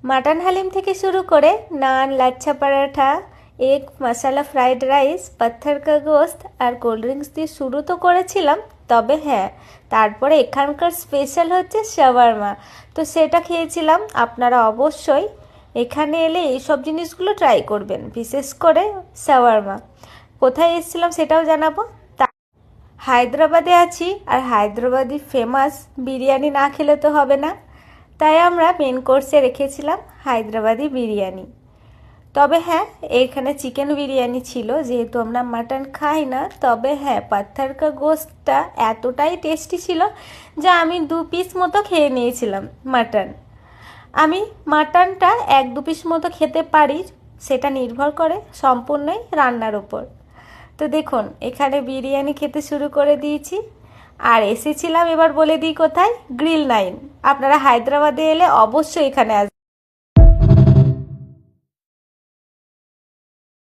Mutton Halim থেকে শুরু করে নান, লাচ্ছা পরাঠা, এগ মশালা ফ্রাইড রাইস, পাত্থর কা গোস্ত আর কোল্ড ড্রিঙ্কস দিয়ে শুরু তো করেছিলাম, তবে হ্যাঁ, তারপরে এখানকার স্পেশাল হচ্ছে শাওয়ারমা। তো সেটা খেয়েছিলাম। আপনারা অবশ্যই এখানে এলে এইসব জিনিসগুলো ট্রাই করবেন, বিশেষ করে শাওয়ারমা। কোথায় এসেছিলাম সেটাও জানাবো। হায়দ্রাবাদে আছি, আর হায়দ্রাবাদি ফেমাস বিরিয়ানি না খেলে তো হবে না। তাই আমরা মেন কোর্সে রেখেছিলাম হায়দ্রাবাদি বিরিয়ানি। তবে হ্যাঁ, এখানে চিকেন বিরিয়ানি ছিল, যেহেতু আমরা মাটন খাই না। তবে হ্যাঁ, পাত্থার কা গোস্তটা এতটাই টেস্টি ছিল যা আমি 2 পিস মতো খেয়ে নিয়েছিলাম মাটন। আমি মাটনটা 1-2 পিস মতো খেতে পারি, সেটা নির্ভর করে সম্পূর্ণই রান্নার উপর। তো দেখুন, এখানে বিরিয়ানি খেতে শুরু করে দিয়েছি। আর এসেছিলাম, এবার বলে দিই কোথায়, গ্রিল 9। আপনারা হায়দ্রাবাদে এলে অবশ্যই এখানে আসবেন।